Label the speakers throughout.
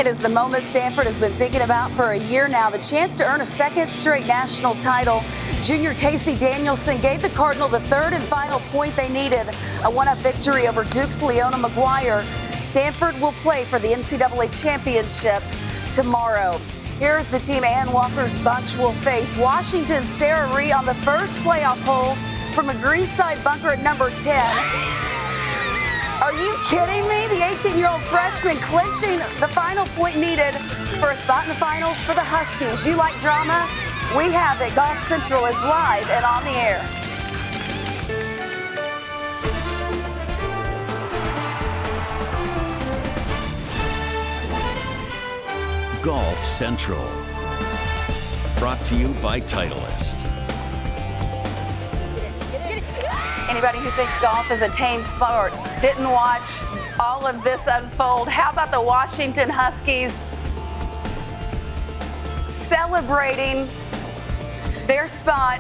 Speaker 1: It is the moment Stanford has been thinking about for a year now, the chance to earn a second straight national title. Junior Casey Danielson gave the Cardinal the third and final point they needed, a one-up victory over Duke's Leona McGuire. Stanford will play for the NCAA championship tomorrow. Here's the team Ann Walker's bunch will face. Washington's Sarah Ree on the first playoff hole from a greenside bunker at number 10. Are you kidding me? The 18-year-old freshman clinching the final point needed for a spot in the finals for the Huskies. You like drama? We have it. Golf Central is live and on the air.
Speaker 2: Golf Central. Brought to you by Titleist.
Speaker 1: Anybody who thinks golf is a tame sport didn't watch all of this unfold. How about the Washington Huskies celebrating their spot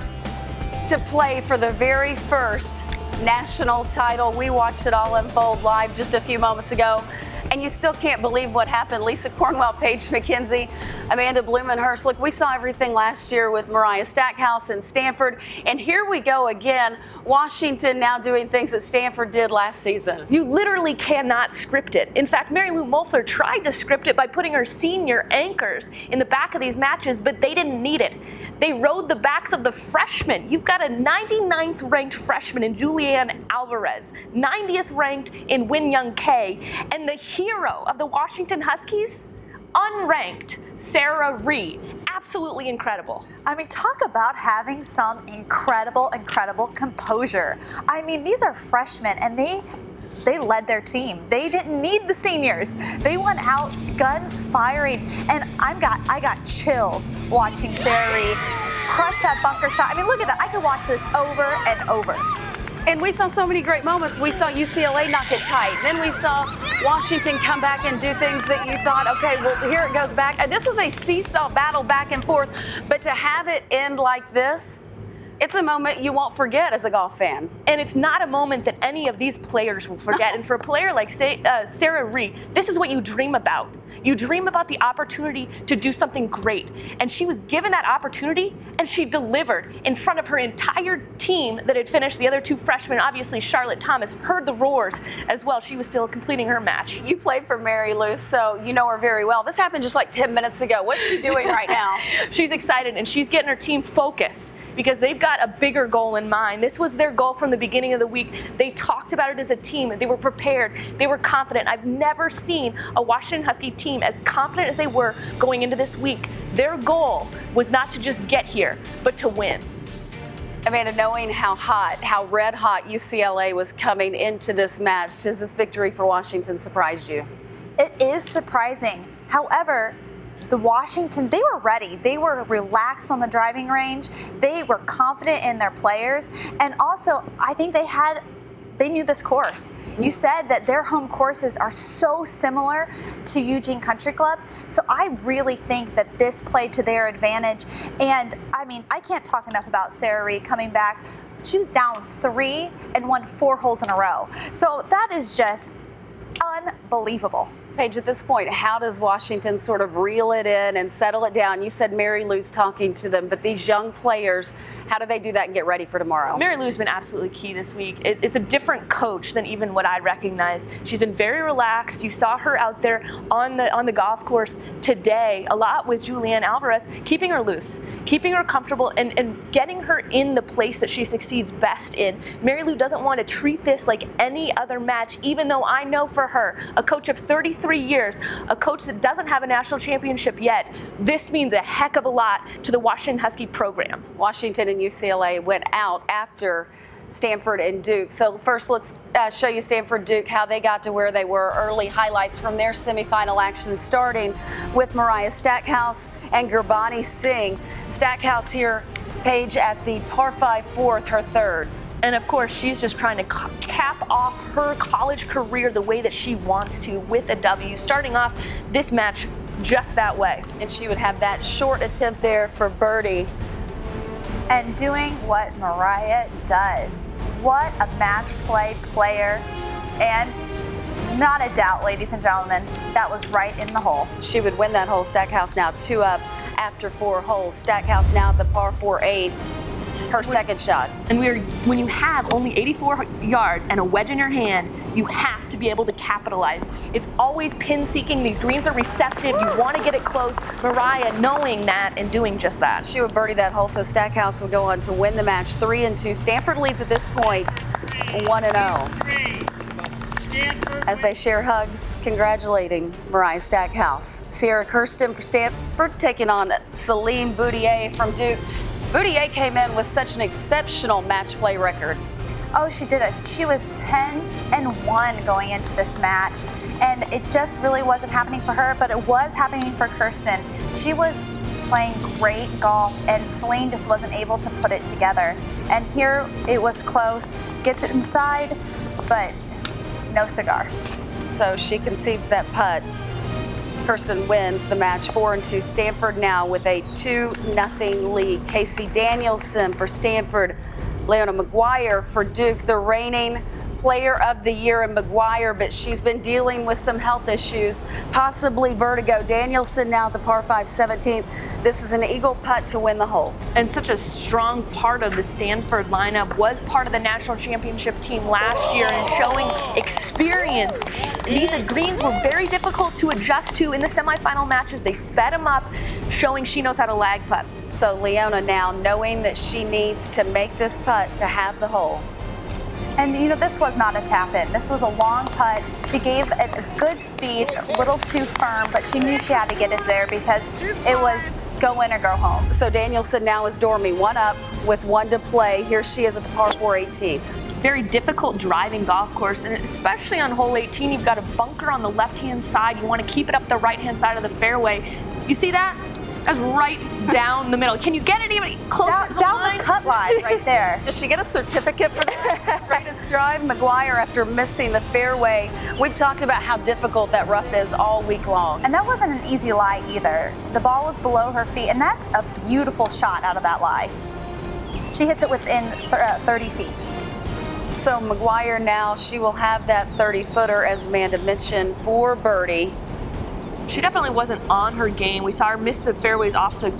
Speaker 1: to play for the very first national title? We watched it all unfold live just a few moments ago. And you still can't believe what happened. Lisa Cornwell, Paige McKenzie, Amanda Blumenhurst. Look, we saw everything last year with Mariah Stackhouse and Stanford. And here we go again. Washington now doing things that Stanford did last season.
Speaker 3: You literally cannot script it. In fact, Mary Lou Moeffler tried to script it by putting her senior anchors in the back of these matches, but they didn't need it. They rode the backs of the freshmen. You've got a 99th ranked freshman in Julianne Alvarez, 90th ranked in Ncaa, and the hero of the Washington Huskies, unranked Sarah Ree. Absolutely incredible.
Speaker 4: I mean, talk about having some incredible composure. I mean, these are freshmen, and they led their team. They didn't need the seniors. They went out guns firing, and I got chills watching Sarah Ree crush that bunker shot. I mean, look at that. I could watch this over and over.
Speaker 1: And we saw so many great moments. We saw UCLA knock it tight. Then we saw Washington come back and do things that you thought, okay, well, here it goes back. This was a seesaw battle back and forth. But to have it end like this, it's a moment you won't forget as a golf fan.
Speaker 3: And it's not a moment that any of these players will forget. And for a player like Sarah Ree, this is what you dream about. You dream about the opportunity to do something great. And she was given that opportunity, and she delivered in front of her entire team that had finished. The other two freshmen, obviously Charlotte Thomas, heard the roars as well. She was still completing her match.
Speaker 1: You played for Mary Lou, so you know her very well. This happened just like 10 minutes ago. What's she doing right now?
Speaker 3: She's excited, and she's getting her team focused because they've got a bigger goal in mind. This was their goal from the beginning of the week. They talked about it as a team. They were prepared. They were confident. I've never seen a Washington Husky team as confident as they were going into this week. Their goal was not to just get here, but to win.
Speaker 1: Amanda, knowing how red hot UCLA was coming into this match, does this victory for Washington surprise you?
Speaker 4: It is surprising. However, the Washington, they were ready. They were relaxed on the driving range. They were confident in their players. And also, I think they knew this course. You said that their home courses are so similar to Eugene Country Club. So I really think that this played to their advantage. And I mean, I can't talk enough about Sarah Ree coming back. She was down 3 and won 4 holes in a row. So that is just unbelievable.
Speaker 1: Paige, at this point, how does Washington sort of reel it in and settle it down? You said Mary Lou's talking to them, but these young players, how do they do that and get ready for tomorrow?
Speaker 3: Mary Lou's been absolutely key this week. It's a different coach than even what I recognize. She's been very relaxed. You saw her out there on the golf course today, a lot with Julianne Alvarez, keeping her loose, keeping her comfortable, and getting her in the place that she succeeds best in. Mary Lou doesn't want to treat this like any other match, even though I know for her, a coach of 33 years, a coach that doesn't have a national championship yet, this means a heck of a lot to the Washington Husky program.
Speaker 1: Washington and UCLA went out after Stanford and Duke. So first, let's show you Stanford-Duke, how they got to where they were. Early highlights from their semifinal action, starting with Mariah Stackhouse and Gurbani Singh. Stackhouse here, Paige, at the par 5 fourth, her third.
Speaker 3: And of course, she's just trying to cap off her college career the way that she wants to, with a W, starting off this match just that way.
Speaker 1: And she would have that short attempt there for birdie.
Speaker 4: And doing what Mariah does. What a match play player. And not a doubt, ladies and gentlemen, that was right in the hole.
Speaker 1: She would win that hole. Stackhouse now 2 up after 4 holes. Stackhouse now at the par 4-8. Her second shot.
Speaker 3: And when you have only 84 yards and a wedge in your hand, you have to be able to capitalize. It's always pin seeking. These greens are receptive. You want to get it close. Mariah knowing that and doing just that.
Speaker 1: She would birdie that hole, so Stackhouse would go on to win the match 3-2. Stanford leads at this point 1-0. As they share hugs, congratulating Mariah Stackhouse. Sierra Kirsten for Stanford taking on Celine Boutier from Duke. Boutier came in with such an exceptional match play record.
Speaker 4: Oh, she did it. She was 10-1 going into this match, and it just really wasn't happening for her, but it was happening for Kirsten. She was playing great golf, and Celine just wasn't able to put it together. And here it was close, gets it inside, but no cigar.
Speaker 1: So she concedes that putt. Kirsten wins the match 4-2. Stanford now with a 2-0 lead. Casey Danielson for Stanford. Leona McGuire for Duke, the reigning Player of the Year in McGuire, but she's been dealing with some health issues, possibly vertigo. Danielson now at the par 5 17th. This is an eagle putt to win the hole.
Speaker 3: And such a strong part of the Stanford lineup, was part of the national championship team last year and showing experience. These greens were very difficult to adjust to in the semifinal matches. They sped them up, showing she knows how to lag putt.
Speaker 1: So Leona now knowing that she needs to make this putt to have the hole.
Speaker 4: And you know, this was not a tap in. This was a long putt. She gave it a good speed, a little too firm, but she knew she had to get it there because it was go in or go home.
Speaker 1: So Danielson now is Dormy 1 up with 1 to play. Here she is at the par 4 18th.
Speaker 3: Very difficult driving golf course, and especially on hole 18, you've got a bunker on the left-hand side. You want to keep it up the right-hand side of the fairway. You see that? That's right down the middle. Can you get it even closer to the
Speaker 4: down
Speaker 3: line?
Speaker 4: the cut line right there.
Speaker 1: Does she get a certificate for the straightest drive? McGuire, after missing the fairway, we've talked about how difficult that rough is all week long.
Speaker 4: And that wasn't an easy lie either. The ball was below her feet, and that's a beautiful shot out of that lie. She hits it within 30 feet.
Speaker 1: So McGuire now, she will have that 30-footer, as Amanda mentioned, for birdie.
Speaker 3: She definitely wasn't on her game. We saw her miss the fairways off the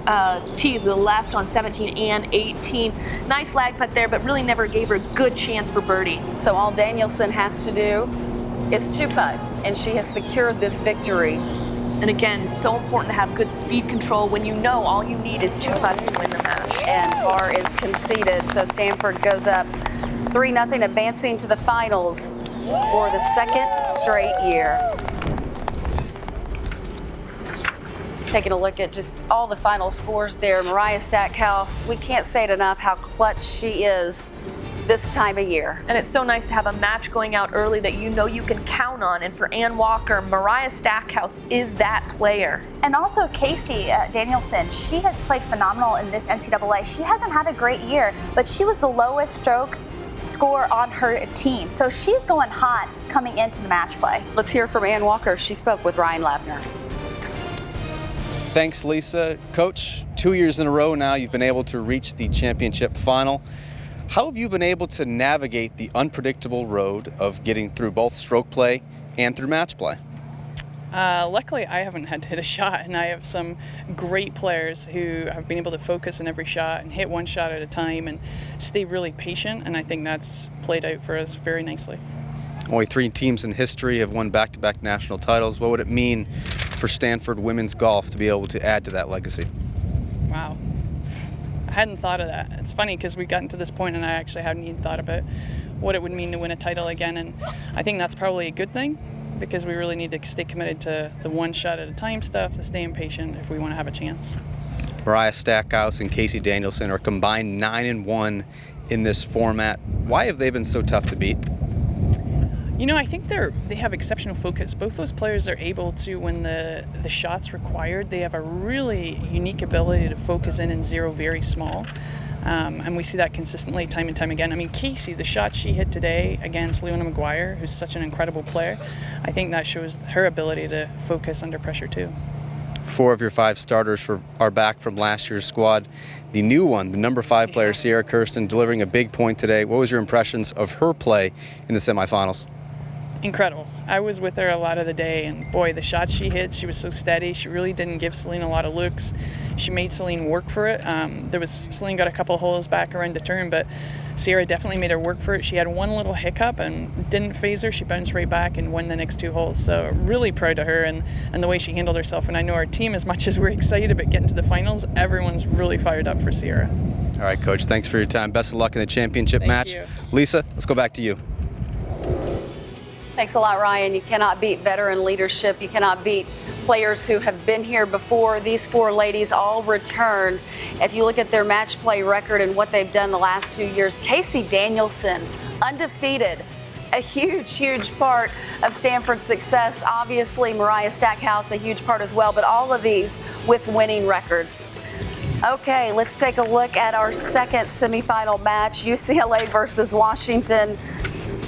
Speaker 3: tee to the left on 17 and 18. Nice lag putt there, but really never gave her a good chance for birdie.
Speaker 1: So all Danielson has to do is 2-putt, and she has secured this victory.
Speaker 3: And again, so important to have good speed control when you know all you need is 2 putts to win the match.
Speaker 1: And par is conceded, so Stanford goes up 3-0, advancing to the finals for the 2nd straight year. Taking a look at just all the final scores there. Mariah Stackhouse, we can't say it enough how clutch she is this time of year.
Speaker 3: And it's so nice to have a match going out early that you know you can count on. And for Ann Walker, Mariah Stackhouse is that player.
Speaker 4: And also Casey Danielson, she has played phenomenal in this NCAA. She hasn't had a great year, but she was the lowest stroke score on her team. So she's going hot coming into the match play.
Speaker 1: Let's hear from Ann Walker. She spoke with Ryan Lavner.
Speaker 5: Thanks, Lisa. Coach, 2 years in a row now you've been able to reach the championship final. How have you been able to navigate the unpredictable road of getting through both stroke play and through match play?
Speaker 6: Luckily, I haven't had to hit a shot, and I have some great players who have been able to focus on every shot and hit one shot at a time and stay really patient, and I think that's played out for us very nicely.
Speaker 5: Only 3 teams in history have won back-to-back national titles. What would it mean for Stanford women's golf to be able to add to that legacy?
Speaker 6: Wow. I hadn't thought of that. It's funny because we've gotten to this point and I actually hadn't even thought about what it would mean to win a title again, and I think that's probably a good thing because we really need to stay committed to the one shot at a time stuff, the staying patient if we want to have a chance.
Speaker 5: Mariah Stackhouse and Casey Danielson are combined 9-1 in this format. Why have they been so tough to beat?
Speaker 6: You know, I think they have exceptional focus. Both those players are able to, when the shot's required, they have a really unique ability to focus in and zero very small. And we see that consistently time and time again. I mean, Casey, the shot she hit today against Leona McGuire, who's such an incredible player, I think that shows her ability to focus under pressure too.
Speaker 5: 4 of your 5 starters are back from last year's squad. The new one, the number 5 player, Sierra Kirsten, delivering a big point today. What was your impressions of her play in the semifinals?
Speaker 6: Incredible. I was with her a lot of the day, and boy, the shots she hit, she was so steady. She really didn't give Celine a lot of looks. She made Celine work for it. Celine got a couple of holes back around the turn, but Sierra definitely made her work for it. She had one little hiccup and didn't phase her. She bounced right back and won the next 2 holes. So really proud of her and the way she handled herself. And I know our team, as much as we're excited about getting to the finals, everyone's really fired up for Sierra.
Speaker 5: All right, Coach, thanks for your time. Best of luck in the championship match.
Speaker 6: You.
Speaker 5: Lisa, let's go back to you.
Speaker 1: Thanks a lot, Ryan. You cannot beat veteran leadership. You cannot beat players who have been here before. These 4 ladies all returned. If you look at their match play record and what they've done the last 2 years, Casey Danielson, undefeated, a huge part of Stanford's success. Obviously, Mariah Stackhouse, a huge part as well, but all of these with winning records. Okay, let's take a look at our second semifinal match, UCLA versus Washington.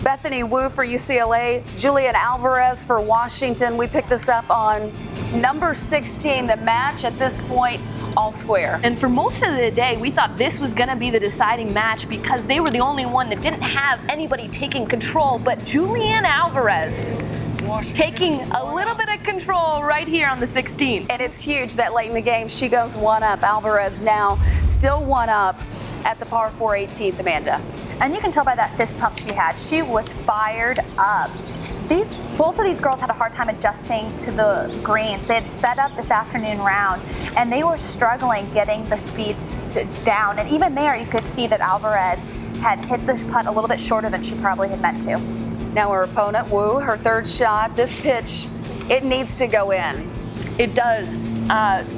Speaker 1: Bethany Wu for UCLA, Julian Alvarez for Washington. We picked this up on number 16. The match at this point, all square.
Speaker 3: And for most of the day, we thought this was going to be the deciding match because they were the only one that didn't have anybody taking control. But Julian Alvarez taking a little bit of control right here on the 16th.
Speaker 1: And it's huge that late in the game, she goes 1 up. Alvarez now still 1 up at the par 4 18th, Amanda.
Speaker 4: And you can tell by that fist pump she had. She was fired up. Both of these girls had a hard time adjusting to the greens. They had sped up this afternoon round, and they were struggling getting the speed down. And even there, you could see that Alvarez had hit the putt a little bit shorter than she probably had meant to.
Speaker 1: Now her opponent, Wu, her 3rd shot. This pitch, it needs to go in.
Speaker 3: It does.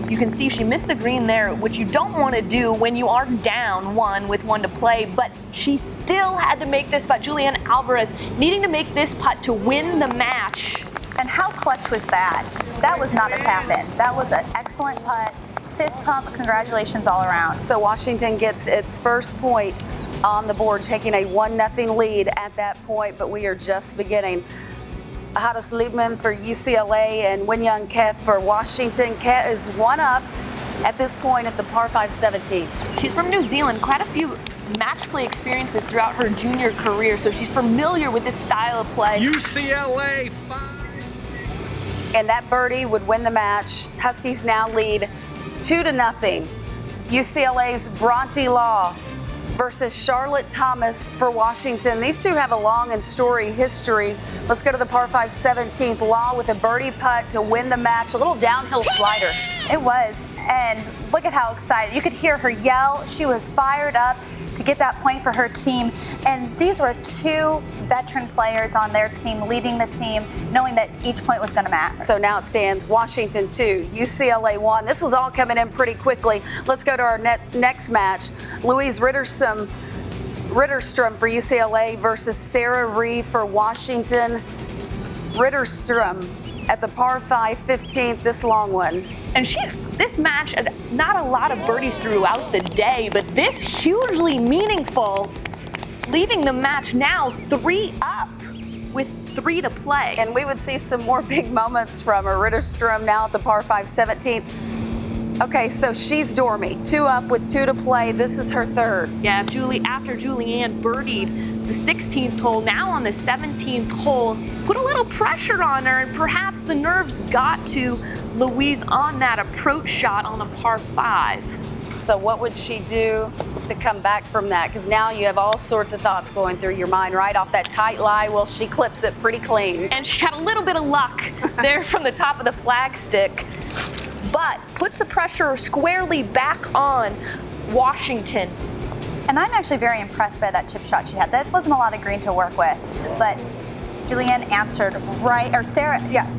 Speaker 3: You can see she missed the green there, which you don't want to do when you are down 1 with 1 to play, but she still had to make this putt. Julian Alvarez needing to make this putt to win the match.
Speaker 4: And how clutch was that? That was not a tap-in. That was an excellent putt. Fist pump, congratulations all around.
Speaker 1: So Washington gets its first point on the board, taking a 1-0 lead at that point, but we are just beginning. Hadis Liebman for UCLA and Winyoung Ket for Washington. Ket is 1 up at this point at the par 5 17th.
Speaker 3: She's from New Zealand, quite a few match play experiences throughout her junior career, so she's familiar with this style of play.
Speaker 2: UCLA 5.
Speaker 1: And that birdie would win the match. Huskies now lead 2-0. UCLA's Bronte Law versus Charlotte Thomas for Washington. These two have a long and storied history. Let's go to the par 5 17th. Law with a birdie putt to win the match. A little downhill slider.
Speaker 4: It was, and look at how excited. You could hear her yell. She was fired up to get that point for her team. And these were 2 veteran players on their team, leading the team, knowing that each point was going to matter.
Speaker 1: So now it stands Washington 2, UCLA 1. This was all coming in pretty quickly. Let's go to our next match. Louise Ritterstrom for UCLA versus Sarah Reeve for Washington. Ritterstrom at the par 5 15th, this long one.
Speaker 3: And this match, not a lot of birdies throughout the day, but this hugely meaningful, leaving the match now 3 up with 3 to play.
Speaker 1: And we would see some more big moments from her. Ritterstrom now at the par 5 17th. Okay, so she's dormy. 2 up with 2 to play. This is her 3rd.
Speaker 3: Yeah, after Julianne birdied the 16th hole, now on the 17th hole, put a little pressure on her, and perhaps the nerves got to Louise on that approach shot on the par 5.
Speaker 1: So what would she do to come back from that? Because now you have all sorts of thoughts going through your mind right off that tight lie. Well, she clips it pretty clean.
Speaker 3: And she had a little bit of luck there from the top of the flagstick, but puts the pressure squarely back on Washington.
Speaker 4: And I'm actually very impressed by that chip shot she had. That wasn't a lot of green to work with, but Julianne answered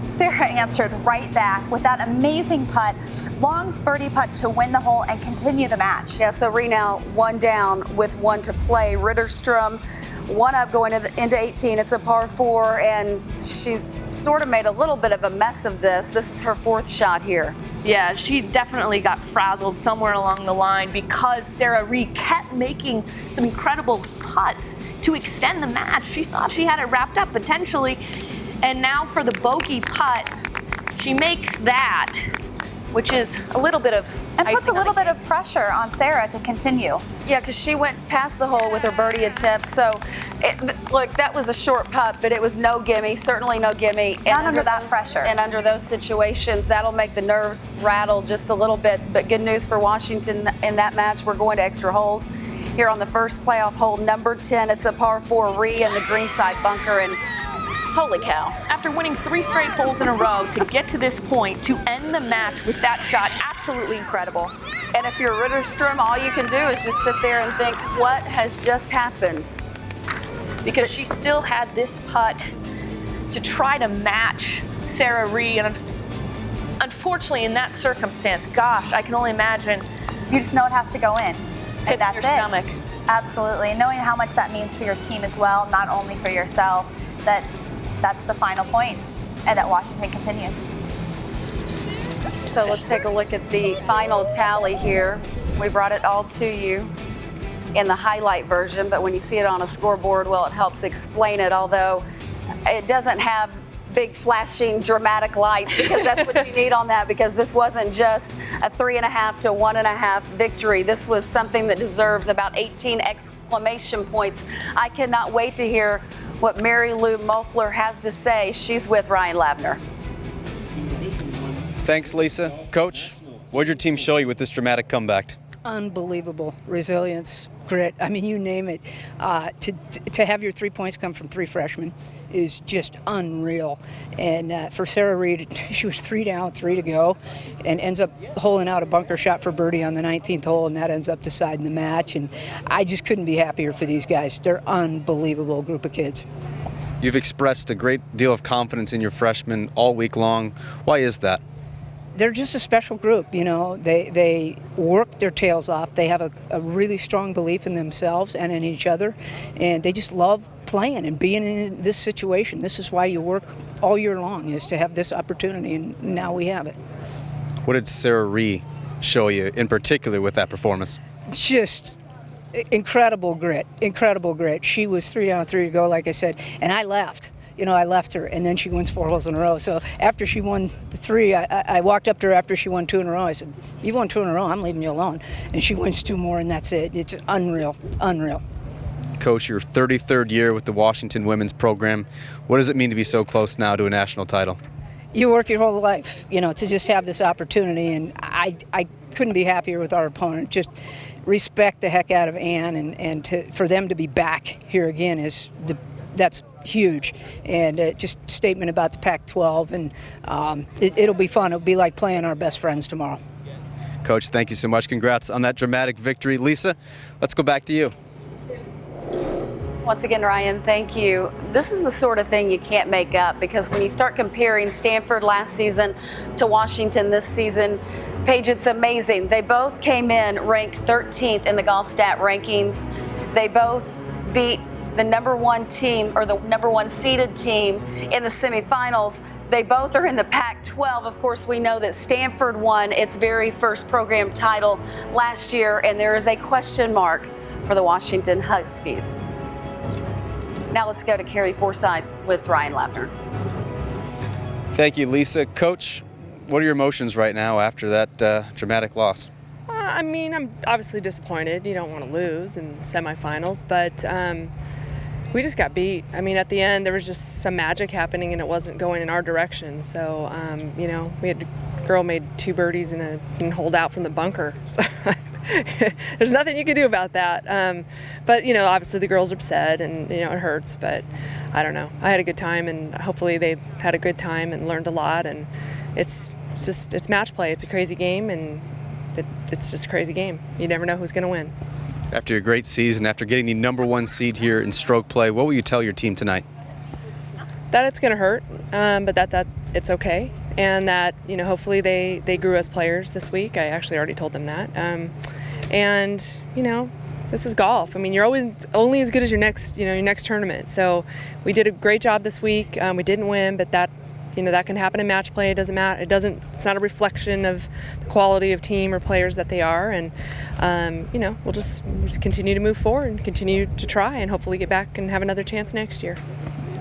Speaker 4: Sarah answered right back with that amazing putt, long birdie putt to win the hole and continue the match.
Speaker 1: Yeah, so Renow 1 down with 1 to play. Ritterstrom 1 up going into 18. It's a par 4, and she's sort of made a little bit of a mess of this. This is her 4th shot here.
Speaker 3: Yeah, she definitely got frazzled somewhere along the line because Sarah Reeve kept making some incredible putts to extend the match. She thought she had it wrapped up potentially. And now for the bogey putt, she makes that. which is a little bit of
Speaker 4: And puts a
Speaker 3: icing on
Speaker 4: little
Speaker 3: the
Speaker 4: bit of pressure on Sarah to continue.
Speaker 1: Yeah, because she went past the hole with her birdie attempt. So, look, that was a short putt, but it was no gimme, certainly no gimme. And
Speaker 4: Not under that
Speaker 1: those-
Speaker 4: pressure.
Speaker 1: And under those situations, that'll make the nerves rattle just a little bit. But good news for Washington in that match. We're going to extra holes here on the first playoff hole, number 10. It's a par 4 re in the greenside bunker, and holy cow.
Speaker 3: After winning 3 straight holes in a row to get to this point, to end the match with that shot, absolutely incredible.
Speaker 1: And if you're Ritterstrom, all you can do is just sit there and think, what has just happened?
Speaker 3: Because she still had this putt to try to match Sarah Ree, and unfortunately in that circumstance, gosh, I can only imagine
Speaker 4: You just know it has to go in.
Speaker 3: pits
Speaker 4: And that's
Speaker 3: in your
Speaker 4: it.
Speaker 3: stomach.
Speaker 4: Absolutely. And knowing how much that means for your team as well, not only for yourself, that's the final point, and that Washington continues.
Speaker 1: So let's take a look at the final tally here. We brought it all to you in the highlight version, but when you see it on a scoreboard, well, it helps explain it, although it doesn't have big flashing dramatic lights, because that's what you need on that, because this wasn't just a 3.5 to 1.5 victory. This was something that deserves about 18 exclamation points. I cannot wait to hear what Mary Lou Moeffler has to say. She's with Ryan Lavner.
Speaker 5: Thanks, Lisa. Coach, what did your team show you with this dramatic comeback?
Speaker 7: Unbelievable resilience, grit. I mean, you name it. To have your 3 points come from 3 freshmen is just unreal. And for Sarah Reed, she was 3 down, 3 to go, and ends up holing out a bunker shot for birdie on the 19th hole, and that ends up deciding the match. And I just couldn't be happier for these guys. They're unbelievable group of kids.
Speaker 5: You've expressed a great deal of confidence in your freshmen all week long. Why is that?
Speaker 7: They're just a special group, you know. They work their tails off. They have a really strong belief in themselves and in each other, and they just love playing and being in this situation. This is why you work all year long, is to have this opportunity, and now we have it.
Speaker 5: What did Sarah Ree show you in particular with that performance?
Speaker 7: Just incredible grit, incredible grit. She was 3 down, 3 to go, like I said, and I left. I left her, and then she wins 4 holes in a row. So after she won the 3, I walked up to her after she won 2 in a row. I said, "You've won 2 in a row, I'm leaving you alone." And she wins 2 more, and that's it. It's unreal, unreal.
Speaker 5: Coach, your 33rd year with the Washington women's program. What does it mean to be so close now to a national title?
Speaker 7: You work your whole life, to just have this opportunity, and I couldn't be happier with our opponent. Just respect the heck out of Ann, and for them to be back here again that's huge, and just a statement about the Pac-12, and it'll be fun. It'll be like playing our best friends tomorrow.
Speaker 5: Coach, thank you so much. Congrats on that dramatic victory. Lisa, let's go back to you.
Speaker 1: Once again, Ryan, thank you. This is the sort of thing you can't make up, because when you start comparing Stanford last season to Washington this season, Paige, it's amazing. They both came in ranked 13th in the golf stat rankings. They both beat the number 1 team, or the number 1 seeded team in the semifinals. They both are in the Pac-12. Of course, we know that Stanford won its very first program title last year, and there is a question mark for the Washington Huskies. Now let's go to Carrie Forsyth with Ryan Lavner.
Speaker 5: Thank you, Lisa. Coach, what are your emotions right now after that dramatic loss?
Speaker 8: I mean, I'm obviously disappointed. You don't want to lose in semifinals, but we just got beat. I mean, at the end, there was just some magic happening, and it wasn't going in our direction. So, we had a girl made 2 birdies and holed out from the bunker. So there's nothing you can do about that. But, obviously the girls are upset, and, it hurts. But I don't know. I had a good time, and hopefully they had a good time and learned a lot. And it's match play. It's a crazy game, and it's just a crazy game. You never know who's going to win.
Speaker 5: After your great season, after getting the number 1 seed here in stroke play, what will you tell your team tonight?
Speaker 8: That it's going to hurt, but that it's okay, and that hopefully they grew as players this week. I actually already told them that, and this is golf. I mean, you're always only as good as your next tournament. So we did a great job this week. We didn't win, but that can happen in match play. It doesn't matter. It's not a reflection of the quality of team or players that they are. And, we'll just continue to move forward and continue to try and hopefully get back and have another chance next year.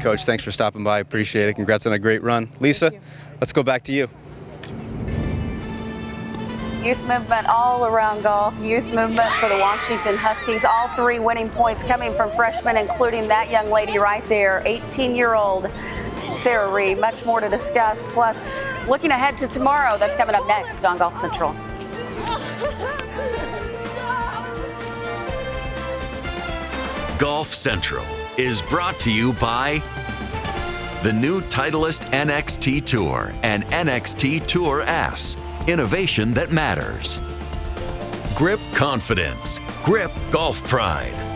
Speaker 5: Coach, thanks for stopping by. Appreciate it. Congrats on a great run. Lisa, let's go back to you.
Speaker 1: youth movement all around golf. Youth movement for the Washington Huskies. All 3 winning points coming from freshmen, including that young lady right there, 18-year-old Sarah Reed. Much more to discuss. Plus, looking ahead to tomorrow, that's coming up next on Golf Central.
Speaker 9: Golf Central is brought to you by the new Titleist NXT Tour and NXT Tour S. Innovation that matters. Grip Confidence. Grip Golf Pride.